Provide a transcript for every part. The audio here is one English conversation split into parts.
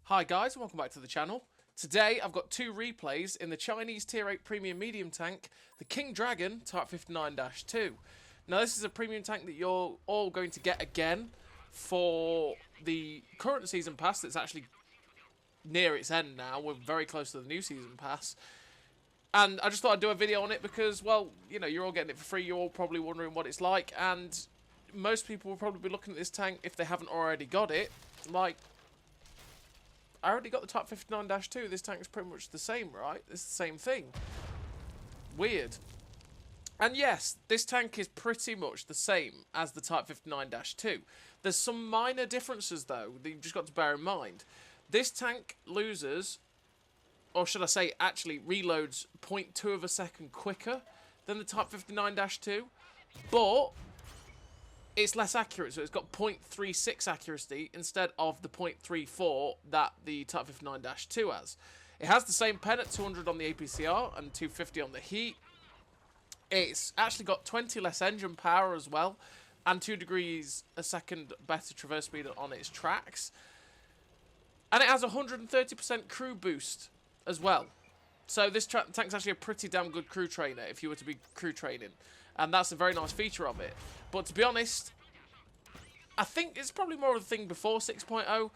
Hi guys, welcome back to the channel. Today I've got two replays in the Chinese Tier 8 Premium Medium Tank, the King Dragon Type 59-2. Now this is a premium tank that you're all going to get again for the current Season Pass that's actually near its end now. We're very close to the new Season Pass. And I just thought I'd do a video on it because, well, you know, you're all getting it for free, you're all probably wondering what it's like, and most people will probably be looking at this tank, if they haven't already got it, like, I already got the Type 59-2, this tank is pretty much the same, right? It's the same thing. Weird. And yes, this tank is pretty much the same as the Type 59-2. There's some minor differences, though, that you've just got to bear in mind. This tank loses, or should I say, actually reloads 0.2 of a second quicker than the Type 59-2, but it's less accurate, so it's got 0.36 accuracy instead of the 0.34 that the Type 59-2 has. It has the same pen at 200 on the APCR and 250 on the heat. It's actually got 20 less engine power as well, and 2 degrees a second better traverse speed on its tracks. And it has a 130% crew boost as well. So this tank's actually a pretty damn good crew trainer if you were to be crew training. And that's a very nice feature of it. But to be honest, I think it's probably more of a thing before 6.0.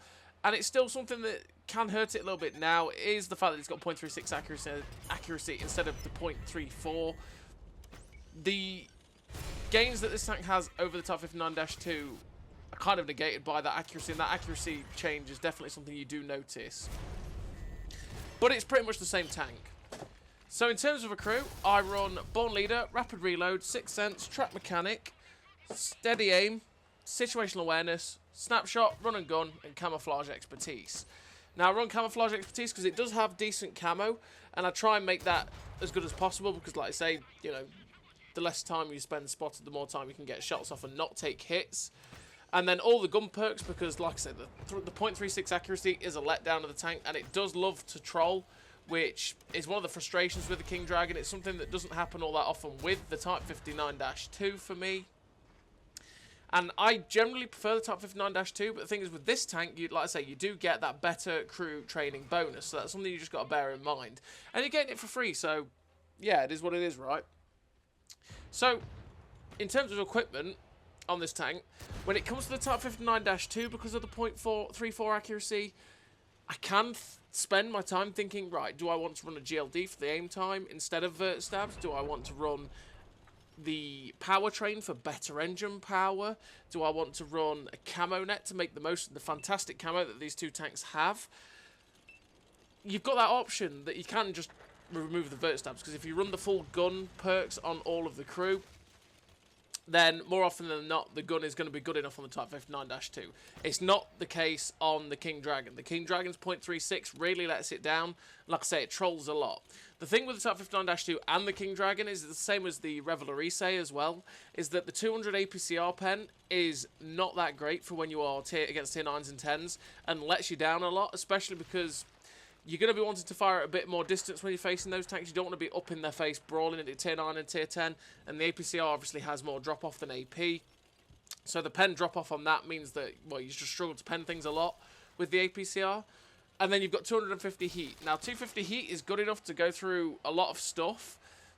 And it's still something that can hurt it a little bit now, is the fact that it's got 0.36 accuracy instead of the 0.34. The gains that this tank has over the Type 59-2 are kind of negated by that accuracy. And that accuracy change is definitely something you do notice. But it's pretty much the same tank. So in terms of a crew, I run Born Leader, Rapid Reload, Sixth Sense, Track Mechanic, Steady Aim, Situational Awareness, Snapshot, Run and Gun, and Camouflage Expertise. Now I run Camouflage Expertise because it does have decent camo, and I try and make that as good as possible because, like I say, you know, the less time you spend spotted, the more time you can get shots off and not take hits. And then all the gun perks, because like I said, the 0.36 accuracy is a letdown of the tank, and it does love to troll, which is one of the frustrations with the King Dragon. It's something that doesn't happen all that often with the Type 59-2 for me. And I generally prefer the Type 59-2, but the thing is with this tank, like I say, you do get that better crew training bonus, so that's something you just got to bear in mind. And you're getting it for free, so yeah, it is what it is, right? So, in terms of equipment on this tank, when it comes to the Type 59-2, because of the 0.34 accuracy, I can spend my time thinking, right, do I want to run a GLD for the aim time instead of vert stabs? Do I want to run the powertrain for better engine power? Do I want to run a camo net to make the most of the fantastic camo that these two tanks have? You've got that option that you can just remove the vert stabs, because if you run the full gun perks on all of the crew, then more often than not, the gun is going to be good enough on the Type 59-2. It's not the case on the King Dragon. The King Dragon's 0.36 really lets it down. Like I say, it trolls a lot. The thing with the Type 59-2 and the King Dragon is the same as the Revelrise as well, is that the 200 APCR pen is not that great for when you are against tier 9s and 10s, and lets you down a lot, especially because you're going to be wanting to fire at a bit more distance when you're facing those tanks. You don't want to be up in their face, brawling into tier 9 and tier 10. And the APCR obviously has more drop-off than AP. So the pen drop-off on that means that, well, you just struggle to pen things a lot with the APCR. And then you've got 250 heat. Now, 250 heat is good enough to go through a lot of stuff.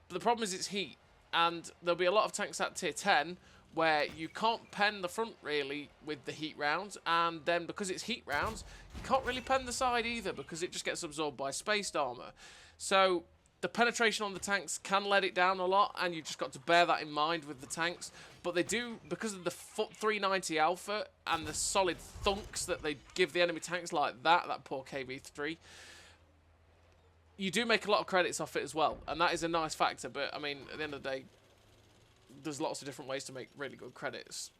But the problem is it's heat. And there'll be a lot of tanks at tier 10 where you can't pen the front, really, with the heat rounds, and then because it's heat rounds, you can't really pen the side either, because it just gets absorbed by spaced armor. So the penetration on the tanks can let it down a lot, and you've just got to bear that in mind with the tanks. But they do, because of the 390 alpha and the solid thunks that they give the enemy tanks like that poor KV3, you do make a lot of credits off it as well, and that is a nice factor. But I mean, at the end of the day, there's lots of different ways to make really good credits,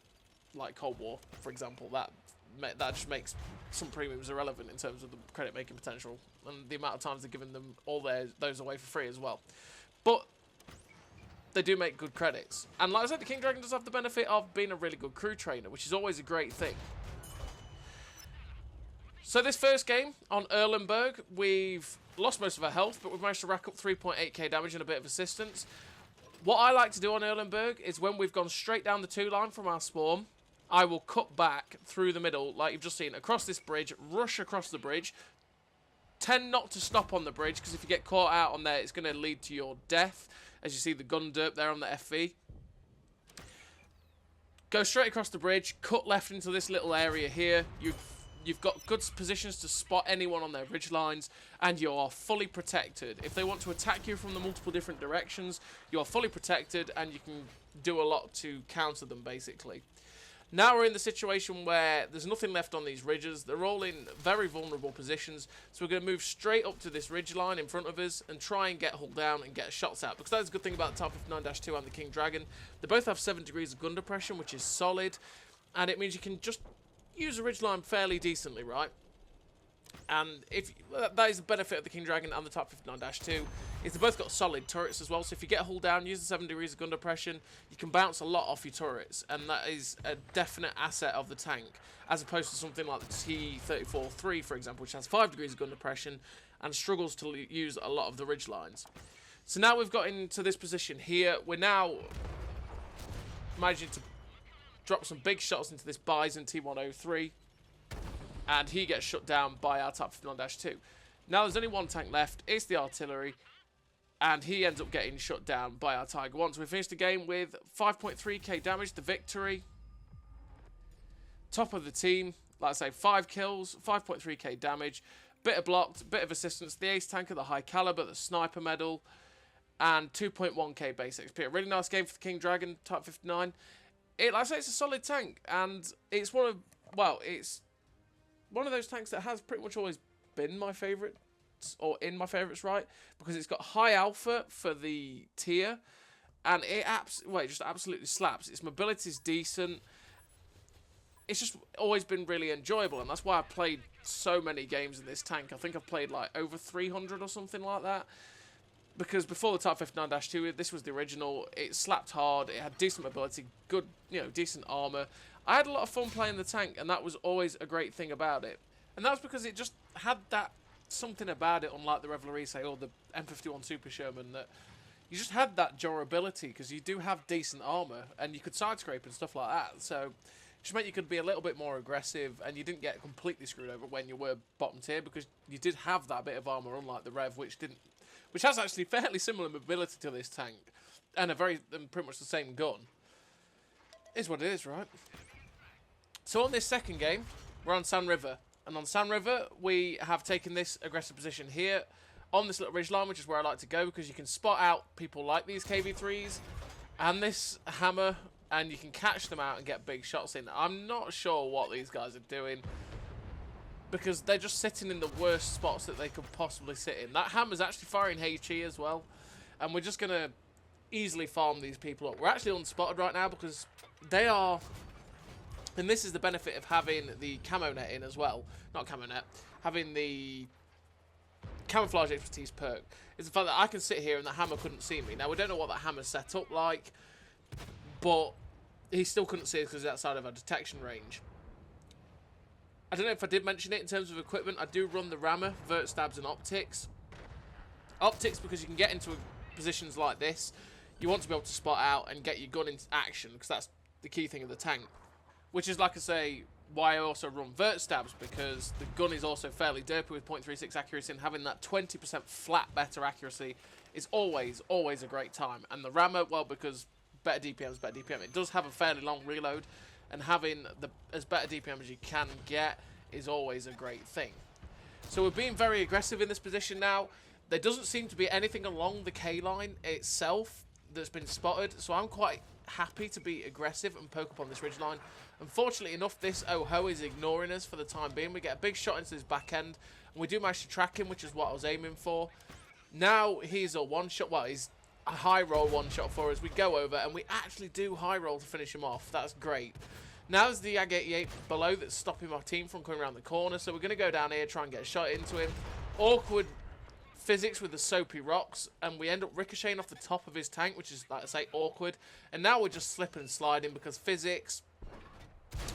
like Cold War, for example. That just makes some premiums irrelevant in terms of the credit making potential and the amount of times they're giving them all those away for free as well. But they do make good credits, and like I said, the King Dragon does have the benefit of being a really good crew trainer, which is always a great thing. So this first game on Erlenberg, we've lost most of our health, but we've managed to rack up 3.8k damage and a bit of assistance. What I like to do on Erlenberg is when we've gone straight down the 2 line from our spawn, I will cut back through the middle, like you've just seen, across this bridge, rush across the bridge. Tend not to stop on the bridge, because if you get caught out on there, it's going to lead to your death. As you see the gun derp there on the FV. Go straight across the bridge, cut left into this little area here. You've got good positions to spot anyone on their ridge lines, and you are fully protected. If they want to attack you from the multiple different directions, you are fully protected, and you can do a lot to counter them, basically. Now we're in the situation where there's nothing left on these ridges. They're all in very vulnerable positions. So we're going to move straight up to this ridge line in front of us and try and get hulled down and get shots out. Because that's a good thing about the Type 59-2 and the King Dragon. They both have 7 degrees of gun depression, which is solid. And it means you can just use a ridge line fairly decently, right? And if that is the benefit of the King Dragon and the Type 59-2, is they both got solid turrets as well. So if you get hulled down, use the 7 degrees of gun depression, you can bounce a lot off your turrets, and that is a definite asset of the tank, as opposed to something like the T-34-3, for example, which has 5 degrees of gun depression and struggles to use a lot of the ridge lines. So now we've got into this position here. We're now managing to drop some big shots into this Bison T-103. And he gets shut down by our Type 59-2. Now there's only one tank left. It's the artillery. And he ends up getting shut down by our Tiger 1. So we finished the game with 5.3k damage. The victory. Top of the team. Like I say, 5 kills. 5.3k damage. Bit of blocked. Bit of assistance. The ace tanker. The high caliber. The sniper medal. And 2.1k base XP. A really nice game for the King Dragon Type 59. Like I say, it's a solid tank. And it's one of... Well, it's... one of those tanks that has pretty much always been my favourites, or in my favourites, right? Because it's got high alpha for the tier, and it just absolutely slaps. Its mobility is decent. It's just always been really enjoyable, and that's why I played so many games in this tank. I think I've played like over 300 or something like that. Because before the Type 59-2, this was the original. It slapped hard. It had decent mobility, good, decent armour. I had a lot of fun playing the tank, and that was always a great thing about it. And that's because it just had that something about it, unlike the Revelry, or the M51 Super Sherman, that you just had that durability, because you do have decent armour, and you could side scrape and stuff like that. So it just meant you could be a little bit more aggressive, and you didn't get completely screwed over when you were bottom tier, because you did have that bit of armour, unlike the Rev, which has actually fairly similar mobility to this tank, and pretty much the same gun. Is what it is, right? So on this second game, we're on Sand River. And on Sand River, we have taken this aggressive position here on this little ridge line, which is where I like to go, because you can spot out people like these KV-3s and this hammer, and you can catch them out and get big shots in. I'm not sure what these guys are doing, because they're just sitting in the worst spots that they could possibly sit in. That hammer's actually firing HE as well, and we're just going to easily farm these people up. We're actually unspotted right now, because they are... And this is the benefit of having the camo net in as well. Not camo net. Having the camouflage expertise perk. Is the fact that I can sit here and the hammer couldn't see me. Now, we don't know what that hammer's set up like. But he still couldn't see us because it's outside of our detection range. I don't know if I did mention it in terms of equipment. I do run the rammer, vert stabs and optics. Optics because you can get into positions like this. You want to be able to spot out and get your gun into action, because that's the key thing of the tank. Which is, like I say, why I also run vert stabs, because the gun is also fairly derpy with 0.36 accuracy, and having that 20% flat better accuracy is always a great time. And the rammer, well, because better DPM is better DPM. It does have a fairly long reload, and having as better DPM as you can get is always a great thing. So we're being very aggressive in this position now. There doesn't seem to be anything along the K line itself that's been spotted, so I'm quite happy to be aggressive and poke up on this ridge line. Unfortunately enough, this Oho is ignoring us for the time being. We get a big shot into his back end, and we do manage to track him, which is what I was aiming for. Now he's a one-shot, well, he's a high-roll one-shot for us. We go over, and we actually do high-roll to finish him off. That's great. Now there's the Ag-88 below that's stopping my team from coming around the corner, so we're going to go down here, try and get a shot into him. Awkward physics with the soapy rocks, and we end up ricocheting off the top of his tank, which is, like I say, awkward. And now we're just slipping and sliding because physics.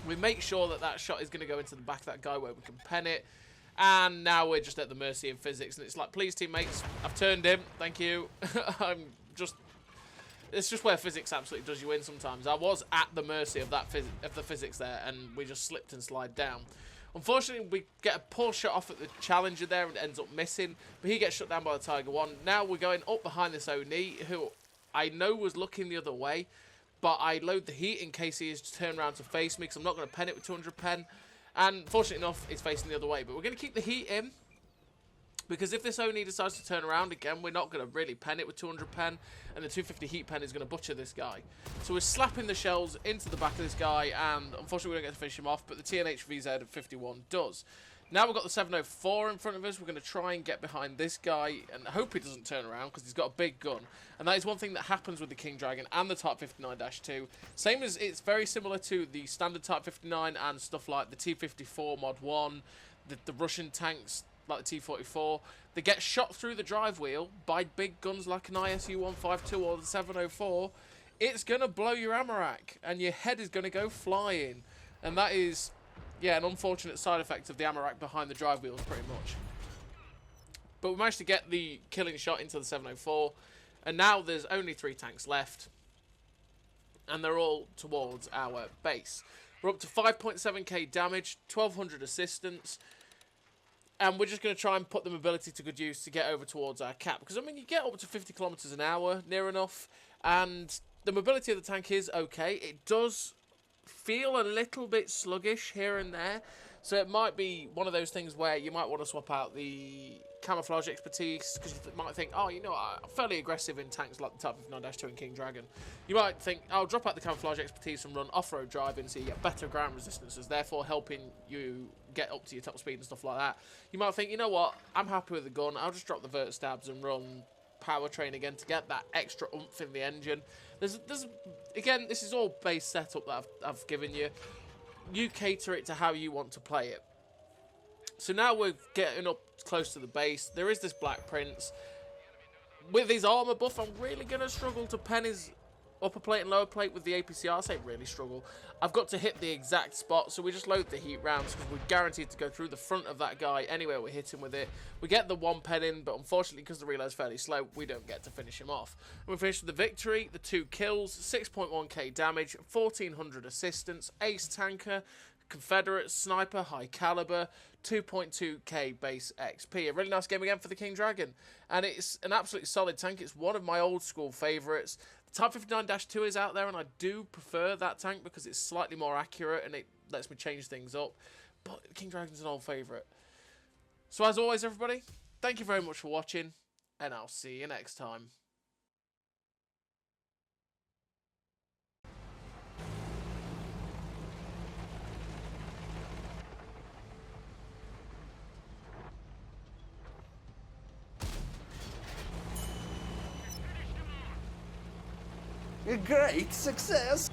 We make sure that that shot is going to go into the back of that guy where we can pen it. And now we're just at the mercy of physics. And it's like, please, teammates, I've turned him. Thank you. I'm just it's just where physics absolutely does you in sometimes. I was at the mercy of the physics there, and we just slipped and slide down. Unfortunately, we get a poor shot off at the Challenger there and ends up missing, but he gets shut down by the Tiger 1. Now we're going up behind this Oni, who I know was looking the other way, but I load the heat in case he is to turn around to face me, because I'm not going to pen it with 200 pen. And fortunately enough, it's facing the other way. But we're going to keep the heat in, because if this Oni decides to turn around again, we're not going to really pen it with 200 pen, and the 250 heat pen is going to butcher this guy. So we're slapping the shells into the back of this guy, and unfortunately we don't get to finish him off, but the TNH VZ at 51 does. Now we've got the 704 in front of us. We're going to try and get behind this guy and hope he doesn't turn around, because he's got a big gun. And that is one thing that happens with the King Dragon and the Type 59-2. Same as, it's very similar to the standard Type 59 and stuff like the T-54 Mod 1, the Russian tanks like the T-44. They get shot through the drive wheel by big guns like an ISU-152 or the 704. It's going to blow your ammo rack, and your head is going to go flying. And that is, yeah, an unfortunate side effect of the ammo rack behind the drive wheels, pretty much. But we managed to get the killing shot into the 704, and now there's only 3 tanks left, and they're all towards our base. We're up to 5.7k damage, 1200 assistance, and we're just going to try and put the mobility to good use to get over towards our cap. Because, I mean, you get up to 50 kilometers an hour, near enough, and the mobility of the tank is okay. It does feel a little bit sluggish here and there, so it might be one of those things where you might want to swap out the camouflage expertise, because you might think, oh, you know, I'm fairly aggressive in tanks like the Type 59-2 and King Dragon. You might think, I'll drop out the camouflage expertise and run off-road driving, so you get better ground resistances, therefore helping you get up to your top speed and stuff like that. You might think, you know what, I'm happy with the gun, I'll just drop the vert stabs and run powertrain again to get that extra oomph in the engine. There's again, this is all base setup that I've given you. You cater it to how you want to play it. So now we're getting up close to the base. There is this Black Prince. With his armor buff, I'm really going to struggle to pen his upper plate and lower plate with the APCR. I say really struggle. I've got to hit the exact spot, so we just load the heat rounds, because we're guaranteed to go through the front of that guy anywhere we hit him with it. We get the 1 pen in, but unfortunately, because the reload is fairly slow, we don't get to finish him off. And we finish with the victory, the 2 kills, 6.1k damage, 1400 assistance, ace tanker, Confederate sniper, high caliber, 2.2k base XP. A really nice game again for the King Dragon, and it's an absolutely solid tank. It's one of my old school favourites. The Type 59-2 is out there, and I do prefer that tank because it's slightly more accurate and it lets me change things up. But the King Dragon's an old favourite. So as always, everybody, thank you very much for watching, and I'll see you next time. A great success!